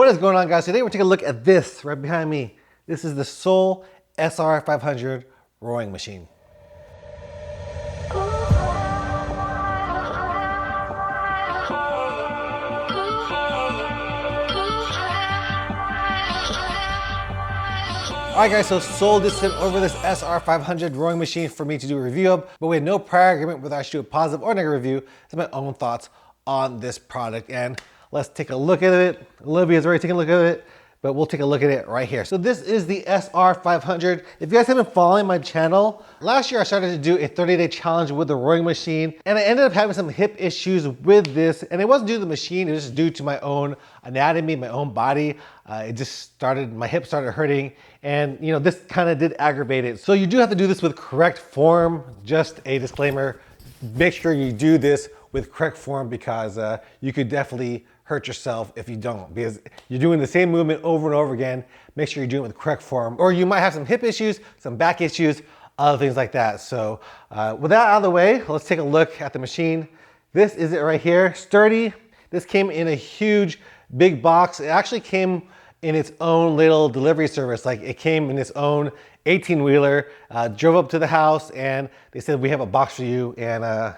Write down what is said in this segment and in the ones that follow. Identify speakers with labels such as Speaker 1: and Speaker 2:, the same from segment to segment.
Speaker 1: What is going on, guys? Today we're taking a look at this right behind me. This is the Soul SR500 rowing machine. Alright guys, so Soul just sent over this SR500 rowing machine for me to do a review of, but we had no prior agreement whether I should do a positive or negative review. It's my own thoughts on this product, and let's take a look at it. Olivia's already taking a look at it, but we'll take a look at it right here. So this is the SR500. If you guys have been following my channel, last year I started to do a 30-day challenge with the rowing machine, and I ended up having some hip issues with this, and it wasn't due to the machine, it was just due to my own anatomy, my own body. My hip started hurting, and this kind of did aggravate it. So you do have to do this with correct form. Just a disclaimer, make sure you do this with correct form because you could definitely hurt yourself if you don't, because you're doing the same movement over and over again. Make sure you're doing it with correct form, or you might have some hip issues, some back issues, other things like that. So with that out of the way, let's take a look at the machine. This is it right here, sturdy. This came in a huge, big box. It actually came in its own little delivery service. Like, it came in its own 18-wheeler, drove up to the house, and they said, we have a box for you, and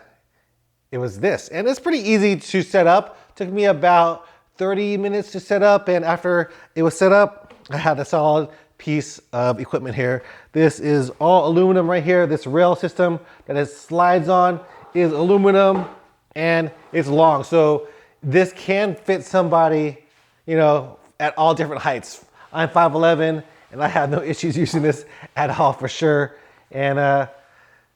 Speaker 1: it was this. And it's pretty easy to set up. Took me about 30 minutes to set up, and after it was set up, I had a solid piece of equipment here. This is all aluminum right here. This rail system that it slides on is aluminum, and it's long. So this can fit somebody, at all different heights. I'm 5'11", and I have no issues using this at all for sure. And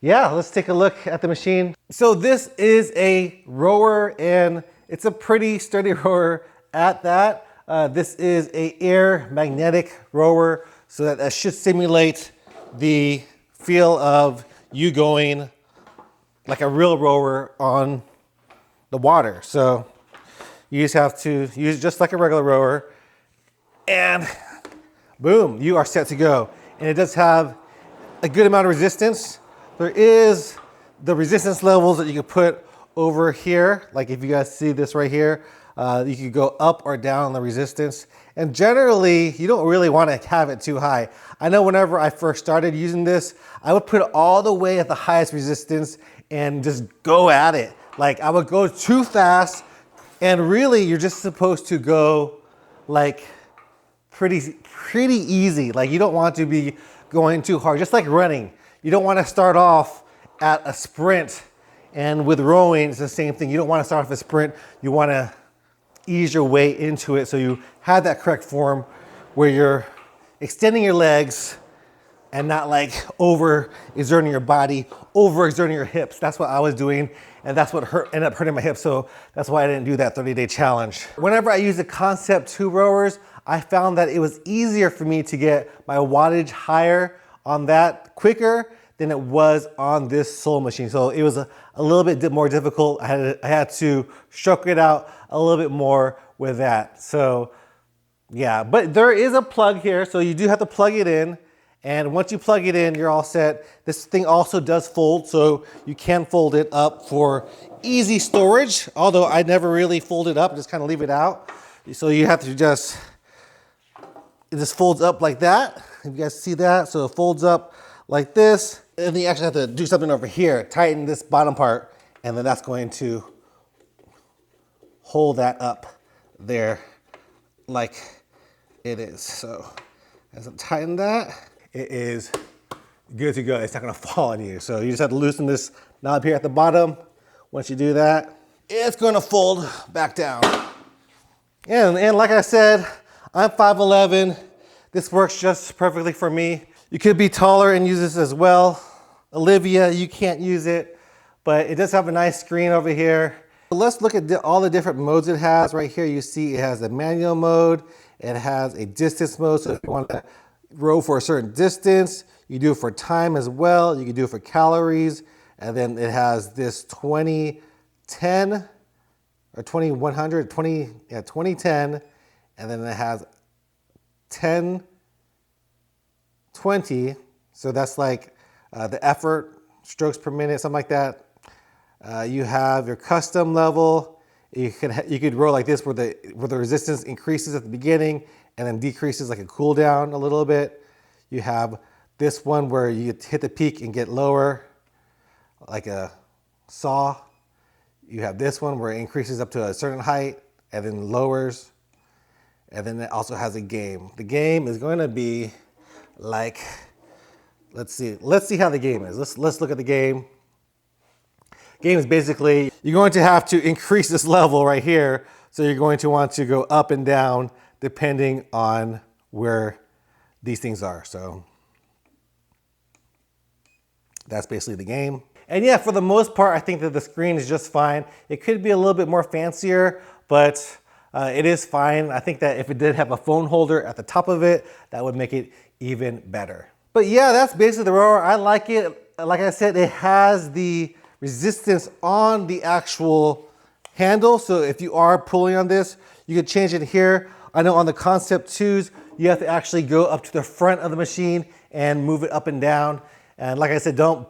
Speaker 1: yeah, let's take a look at the machine. So this is a rower, and it's a pretty sturdy rower at that. This is a air magnetic rower, so that should simulate the feel of you going like a real rower on the water. So you just have to use it just like a regular rower, and boom, you are set to go. And it does have a good amount of resistance. There is the resistance levels that you can put over here. Like, if you guys see this right here, you can go up or down the resistance. And generally, you don't really want to have it too high. I know whenever I first started using this, I would put it all the way at the highest resistance and just go at it. Like, I would go too fast, and really you're just supposed to go like pretty easy. Like, you don't want to be going too hard, just like running. You don't want to start off at a sprint, and with rowing, it's the same thing. You don't want to start off a sprint. You want to ease your way into it, so you have that correct form where you're extending your legs and not like over exerting your body, over exerting your hips. That's what I was doing, and that's what ended up hurting my hips. So that's why I didn't do that 30-day challenge. Whenever I use the Concept2 rowers, I found that it was easier for me to get my wattage higher on that quicker than it was on this Soul machine. So it was a little bit more difficult. I had to stroke it out a little bit more with that. So yeah, but there is a plug here, so you do have to plug it in. And once you plug it in, you're all set. This thing also does fold, so you can fold it up for easy storage. Although I never really fold it up, just kind of leave it out. So you have to it just folds up like that. If you guys see that, so it folds up like this. And then you actually have to do something over here, tighten this bottom part, and then that's going to hold that up there like it is. So as I tighten that, it is good to go. It's not gonna fall on you. So you just have to loosen this knob here at the bottom. Once you do that, it's gonna fold back down. And like I said, I'm 5'11". This works just perfectly for me. You could be taller and use this as well. Olivia, you can't use it, but it does have a nice screen over here. Let's look at all the different modes it has. Right here, you see it has a manual mode. It has a distance mode, so if you want to row for a certain distance, you do it for time as well. You can do it for calories. And then it has this 2010 or 2100, 2010. And then it has 1020. So that's like the effort, strokes per minute, something like that. You have your custom level, You could row like this where the resistance increases at the beginning and then decreases like a cool down a little bit. You have this one where you hit the peak and get lower, like a saw. You have this one where it increases up to a certain height and then lowers. And then it also has a game. The game is going to be like, let's see how the game is. Let's look at the game. Game is basically, you're going to have to increase this level right here. So you're going to want to go up and down depending on where these things are. So that's basically the game. And yeah, for the most part, I think that the screen is just fine. It could be a little bit more fancier, but it is fine. I think that if it did have a phone holder at the top of it, that would make it even better. But yeah, that's basically the rower. I like it. Like I said, it has the resistance on the actual handle. So if you are pulling on this, you can change it here. I know on the Concept2s, you have to actually go up to the front of the machine and move it up and down. And like I said, don't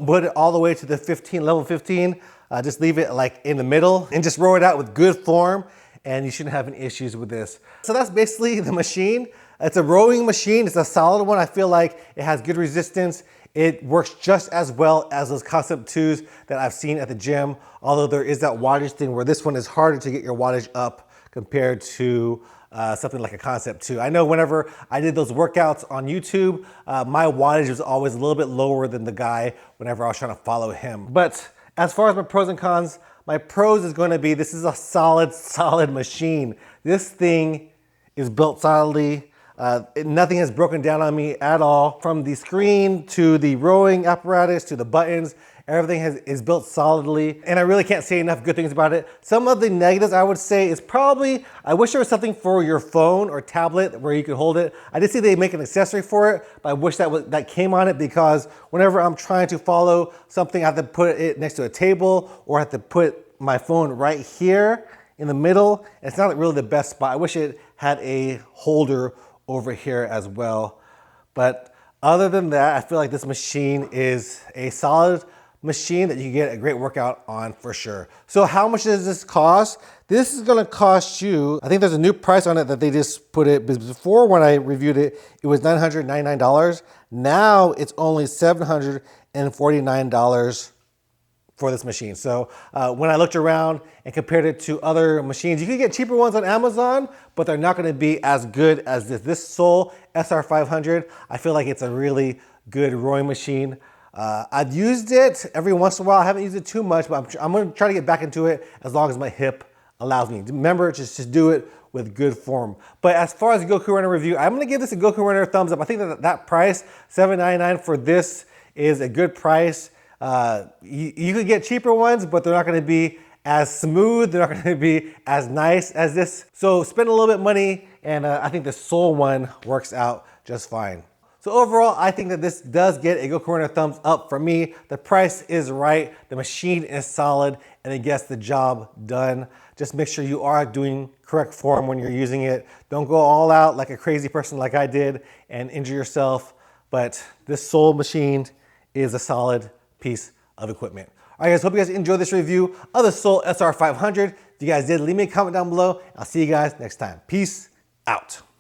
Speaker 1: put it all the way to the level 15. Just leave it like in the middle and just row it out with good form, and you shouldn't have any issues with this. So that's basically the machine. It's a rowing machine. It's a solid one. I feel like it has good resistance. It works just as well as those Concept2s that I've seen at the gym, although there is that wattage thing where this one is harder to get your wattage up compared to something like a Concept2. I know whenever I did those workouts on YouTube, my wattage was always a little bit lower than the guy whenever I was trying to follow him. But as far as my pros and cons, my pros is going to be this is a solid machine. This thing is built solidly. Nothing has broken down on me at all. From the screen to the rowing apparatus to the buttons, everything is built solidly, and I really can't say enough good things about it. Some of the negatives I would say is probably, I wish there was something for your phone or tablet where you could hold it. I did see they make an accessory for it, but I wish that came on it, because whenever I'm trying to follow something, I have to put it next to a table or I have to put my phone right here in the middle. It's not really the best spot. I wish it had a holder over here as well. But other than that, I feel like this machine is a solid machine that you get a great workout on for sure. So how much does this cost? This is gonna cost you, I think there's a new price on it that they just put it, before when I reviewed it, it was $999. Now it's only $749 for this machine. So when I looked around and compared it to other machines, you can get cheaper ones on Amazon, but they're not gonna be as good as this. This Soul SR500, I feel like it's a really good rowing machine. I've used it every once in a while. I haven't used it too much, but I'm gonna try to get back into it as long as my hip allows me. Remember, just do it with good form. But as far as the Goku Runner review, I'm gonna give this a Goku Runner thumbs up. I think that price, $799 for this, is a good price. You could get cheaper ones, but they're not gonna be as smooth, they're not gonna be as nice as this. So spend a little bit of money, and I think the Soul one works out just fine. So overall, I think that this does get a Goku Runner thumbs up from me. The price is right, the machine is solid, and it gets the job done. Just make sure you are doing correct form when you're using it. Don't go all out like a crazy person like I did and injure yourself. But this Soul machine is a solid piece of equipment. All right, guys, hope you guys enjoyed this review of the Soul SR500. If you guys did, leave me a comment down below. I'll see you guys next time. Peace out.